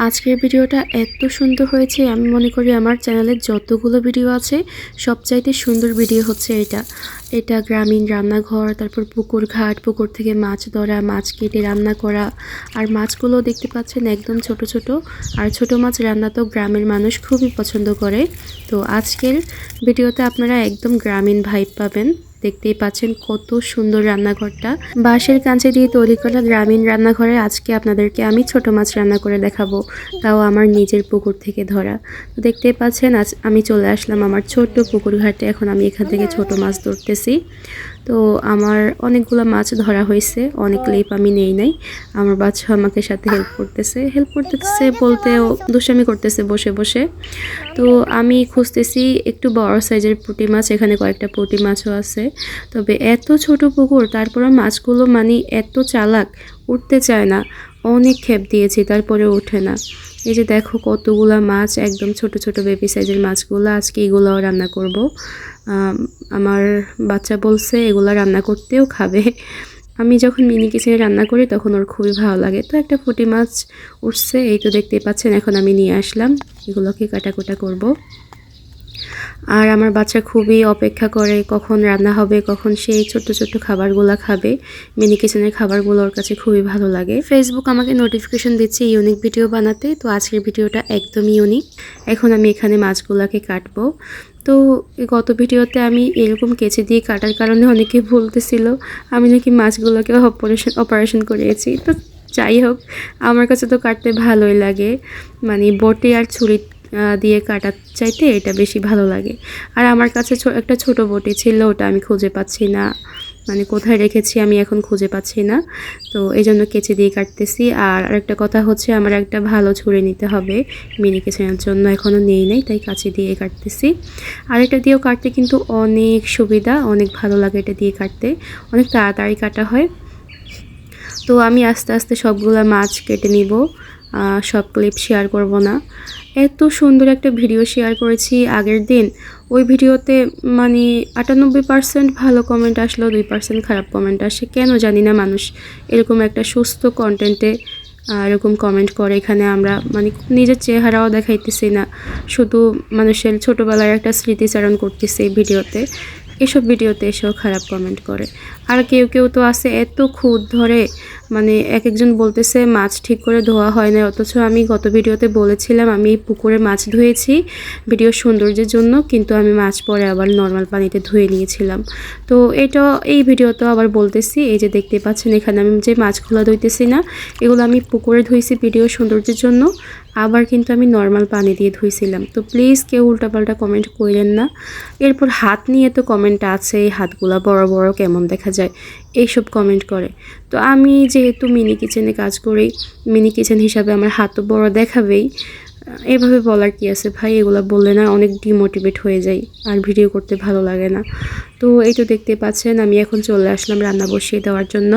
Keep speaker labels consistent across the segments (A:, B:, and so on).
A: আজকের ভিডিওটা এত সুন্দর হয়েছে, আমি মনে করি আমার চ্যানেলে যতগুলো ভিডিও আছে সবচাইতে সুন্দর ভিডিও হচ্ছে এটা। এটা গ্রামীণ রান্নাঘর, তারপর পুকুর ঘাট, পুকুর থেকে মাছ ধরা, মাছ কেটে রান্না করা। আর মাছগুলো দেখতে পাচ্ছেন একদম ছোট ছোট। আর ছোট মাছ রান্না তো গ্রামের মানুষ খুবই পছন্দ করে। তো আজকের ভিডিওতে আপনারা একদম গ্রামীণ ভাইব পাবেন। দেখতেই পাচ্ছেন কত সুন্দর রান্নাঘরটা, বাঁশের কাঁচে দিয়ে তৈরি করা গ্রামীণ রান্নাঘরে আজকে আপনাদেরকে আমি ছোট মাছ রান্না করে দেখাবো, তাও আমার নিজের পুকুর থেকে ধরা। তো দেখতেই পাচ্ছেন আজ আমি চলে আসলাম আমার ছোট্ট পুকুর ঘাটে। এখন আমি এখান থেকে ছোট মাছ ধরতেছি। তো আমার অনেকগুলো মাছ ধরা হয়েছে, অনেক ক্লিপ আমি নেই নাই। আমার বাচ্চা আমাকে সাথে হেল্প করতেছে বলতেও দুষ্টামি করতেছে বসে বসে। তো আমি খুঁজতেছি একটু বড় সাইজের পুঁটি মাছ, এখানে কয়েকটা পুঁটি মাছও আছে। তবে এত ছোট পুকুর, তারপরে মাছগুলো মানে এত চালাক, উঠতে চায় না। অনেক খেপ দিয়েছি তারপরে ওঠে না। এই যে দেখো কতগুলা মাছ, একদম ছোট ছোট বেবি সাইজের মাছগুলো। আজকে এগুলাও রান্না করব। আমার বাচ্চা বলছে এগুলা রান্না করতেও খাবে। আমি যখন মিনি কিচেনে রান্না করি তখন ওর খুবই ভালো লাগে। তো একটা পুঁটি মাছ উঠছে, এই তো দেখতেই পাচ্ছেন। এখন আমি নিয়ে আসলাম, এগুলোকে কাটাকুটা করব। আর আমার বাচ্চা খুবই অপেক্ষা করে কখন রান্না হবে, কখন সেই ছোট্ট ছোট্ট খাবারগুলো খাবে। মিনি কিচেনের খাবারগুলো ওর কাছে খুবই ভালো লাগে। ফেসবুক আমাকে নোটিফিকেশন দিচ্ছে ইউনিক ভিডিও বানাতে, তো আজকের ভিডিওটা একদমই ইউনিক। এখন আমি এখানে মাছগুলোকে কাটবো। তো গত ভিডিওতে আমি এরকম কেচি দিয়ে কাটার কারণে অনেকে বলতেছিল আমি নাকি মাছগুলোকে অপারেশন করিয়েছি। তো যাই হোক, আমার কাছে তো কাটতে ভালোই লাগে, মানে বটি আর ছুরি দিয়ে কাটার চাইতে এটা বেশি ভালো লাগে। আর আমার কাছে একটা ছোট বটি ছিল, ওটা আমি খুঁজে পাচ্ছি না, মানে কোথায় রেখেছি আমি এখন খুঁজে পাচ্ছি না। তো এই জন্য কেচি দিয়ে কাটতেছি। আর আরেকটা কথা হচ্ছে, আমার একটা ভালো ছুরি নিতে হবে মিনি কিচেনের জন্য, এখনও নেই নাই, তাই কাঁচি দিয়ে কাটতেছি। আর এটা দিয়েও কাটতে কিন্তু অনেক সুবিধা, অনেক ভালো লাগে এটা দিয়ে কাটতে, অনেক তাড়াতাড়ি কাটা হয়। তো আমি আস্তে আস্তে সবগুলা মাছ কেটে নিব, সব ক্লিপ শেয়ার করব না। এত সুন্দর একটা ভিডিও শেয়ার করেছি আগের দিন, ওই ভিডিওতে মানে 98% ভালো কমেন্ট আসলো, 2% খারাপ কমেন্ট আসে। কেন জানি না, মানুষ এরকম একটা সুস্থ কন্টেন্টে এরকম কমেন্ট করে। এখানে আমরা মানে নিজের চেহারাও দেখাইতেছি না, শুধু মানুষের ছোটোবেলার একটা স্মৃতিচারণ করতেছি এই ভিডিওতে। এসব ভিডিওতে এসেও খারাপ কমেন্ট করে। আর কেউ কেউ তো আছে এত খুঁত ধরে, মানে এক একজন বলতেছে মাছ ঠিক করে ধোয়া হয় না, অথচ আমি গত ভিডিওতে বলেছিলাম আমি এই পুকুরে মাছ ধুয়েছি ভিডিওর সৌন্দর্যের জন্য, কিন্তু আমি মাছ পরে আবার নর্মাল পানিতে ধুয়ে নিয়েছিলাম। তো এই ভিডিওতেও আবার বলতেছি, এই যে দেখতে পাচ্ছেন এখানে আমি যে মাছগুলো ধুইতেছি না, এগুলো আমি পুকুরে ধুইছি ভিডিওর সৌন্দর্যের জন্য, আবার কিন্তু আমি নর্মাল পানি দিয়ে ধুইছিলাম। তো প্লিজ কেউ উল্টাপাল্টা কমেন্ট করেন না। এরপর হাত নিয়ে তো কমেন্ট আছে, এই হাতগুলো বড় বড় কেমন দেখা যায়, এইসব কমেন্ট করে। তো আমি যেহেতু মিনি কিচেনে কাজ করি, মিনি কিচেন হিসাবে আমার হাত তো বড় দেখাবেই, এভাবে বলার কি আছে ভাই, এগুলো বললে না অনেক ডিমোটিভেট হয়ে যাই, আর ভিডিও করতে ভালো লাগে না। তো এই তো দেখতে পাচ্ছেন আমি এখন চলে আসলাম রান্না বসিয়ে দেওয়ার জন্য।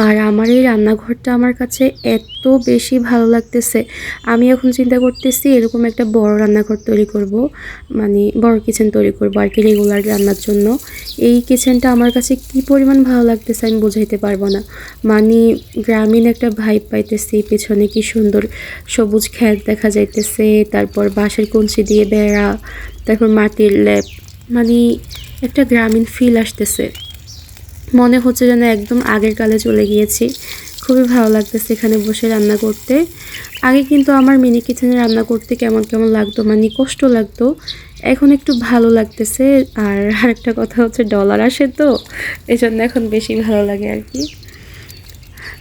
A: আর আমার এই রান্নাঘরটা আমার কাছে এত বেশি ভালো লাগতেছে, আমি এখন চিন্তা করতেছি এরকম একটা বড় রান্নাঘর তৈরি করব, মানে বড় কিচেন তৈরি করব আর কি রেগুলার রান্নার জন্য। এই কিচেনটা আমার কাছে কি পরিমাণ ভালো লাগতেছে আমি বোঝাইতে পারবো না। মানে গ্রামীণ একটা ভাইব পাইতেছি, পেছনে কি সুন্দর সবুজ ক্ষেত দেখা যাইতেছে, তারপর বাঁশের কঞ্চি দিয়ে বেড়া, তারপর মাটির লেপ, মানে একটা গ্রামীণ ফিল আসতেছে। মনে হচ্ছে যেন একদম আগের কালে চলে গিয়েছি। খুবই ভালো লাগতেছে এখানে বসে রান্না করতে। আগে কিন্তু আমার মিনি কিচেনে রান্না করতে কেমন কেমন লাগতো, মানে কষ্ট লাগতো, এখন একটু ভালো লাগতেছে। আর আরেকটা কথা হচ্ছে ডলার আসে, তো এই জন্য এখন বেশি ভালো লাগে আর কি।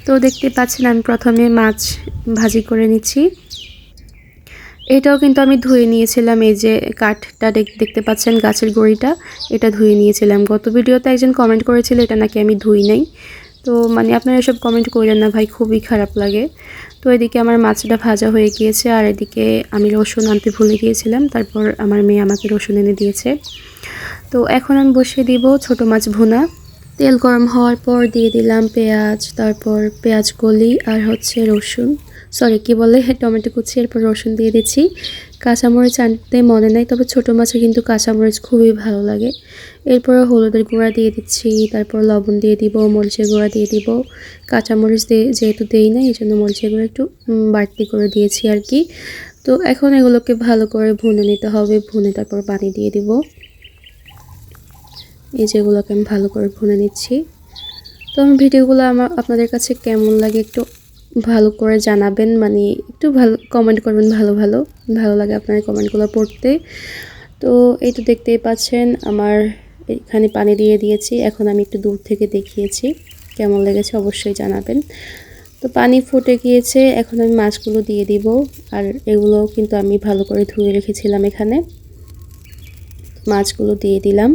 A: তো দেখতে পাচ্ছেন আমি প্রথমে মাছ ভাজি করে নিচ্ছি। এটাও কিন্তু আমি ধুয়ে নিয়েছিলাম, এই যে কাঠটা দেখতে পাচ্ছেন গাছের গড়িটা, এটা ধুয়ে নিয়েছিলাম। গত ভিডিওতে একজন কমেন্ট করেছিল এটা নাকি আমি ধুই নাই। তো মানে আপনারা এসব কমেন্ট করেন না ভাই, খুবই খারাপ লাগে। তো এদিকে আমার মাছটা ভাজা হয়ে গিয়েছে, আর এদিকে আমি রসুন আনতে ভুলে গিয়েছিলাম, তারপর আমার মেয়ে আমাকে রসুন এনে দিয়েছে। তো এখন আমি বসিয়ে দিব ছোট মাছ ভুনা। তেল গরম হওয়ার পর দিয়ে দিলাম পেঁয়াজ, তারপর পেঁয়াজ কলি আর হচ্ছে রসুন, সরি কি বলে টমেটো কুচি, এরপর রসুন দিয়ে দিচ্ছি। কাঁচামরিচ আনতে মনে নাই, তবে ছোটো মাছে কিন্তু কাঁচামরিচ খুবই ভালো লাগে। এরপর হলুদের গুঁড়া দিয়ে দিচ্ছি, তারপর লবণ দিয়ে দিব, মরিচের গুঁড়া দিয়ে দিব। কাঁচামরিচ দিয়ে যেহেতু দেই না, এই জন্য মরিচের গুঁড়া একটু বাড়তি করে দিয়েছি আর কি। তো এখন এগুলোকে ভালো করে ভুনে নিতে হবে, ভুনে তারপর পানি দিয়ে দিব। এই যেগুলোকে আমি ভালো করে ভুনে নিচ্ছি। তো আমার ভিডিওগুলো আপনাদের কাছে কেমন লাগে একটু ভালো করে জানাবেন, মানে একটু ভালো কমেন্ট করবেন, ভালো লাগে আপনার কমেন্টগুলো পড়তে। তো এই তো দেখতেই পাচ্ছেন আমার এখানে পানি দিয়ে দিয়েছি। এখন আমি একটু দূর থেকে দেখিয়েছি, কেমন লেগেছে অবশ্যই জানাবেন। তো পানি ফুটে গিয়েছে, এখন আমি মাছগুলো দিয়ে দিব। আর এগুলো কিন্তু আমি ভালো করে ধুয়ে রেখেছিলাম এখানে। মাছগুলো দিয়ে দিলাম।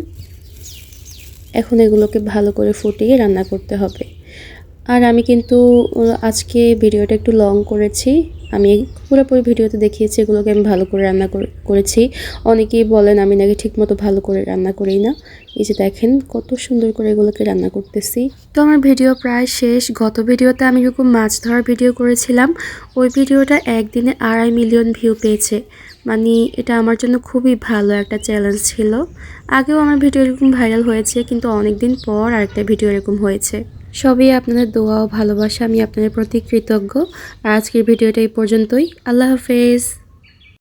A: এখন এগুলোকে ভালো করে ফুটিয়ে রান্না করতে হবে। আর আমি কিন্তু আজকে ভিডিওটা একটু লং করেছি। আমি পুরোপুরি ভিডিওতে দেখিয়েছি এগুলোকে আমি ভালো করে রান্না করেছি। অনেকেই বলেন আমি নাকি ঠিকমতো ভালো করে রান্না করি না। এই যে দেখেন কত সুন্দর করে এগুলোকে রান্না করতেছি। তো আমার ভিডিও প্রায় শেষ। গত ভিডিওতে আমি এরকম মাছ ধরার ভিডিও করেছিলাম, ওই ভিডিওটা একদিনে 2.5 মিলিয়ন ভিউ পেয়েছে। মানে এটা আমার জন্য খুবই ভালো একটা চ্যালেঞ্জ ছিল। আগেও আমার ভিডিও এরকম ভাইরাল হয়েছে, কিন্তু অনেক দিন পর আরেকটা ভিডিও এরকম হয়েছে। সবই আপনাদের দোয়া ও ভালোবাসা, আমি আপনাদের প্রতি কৃতজ্ঞ। আর আজকের ভিডিওটা এই পর্যন্তই। আল্লাহ হাফেজ।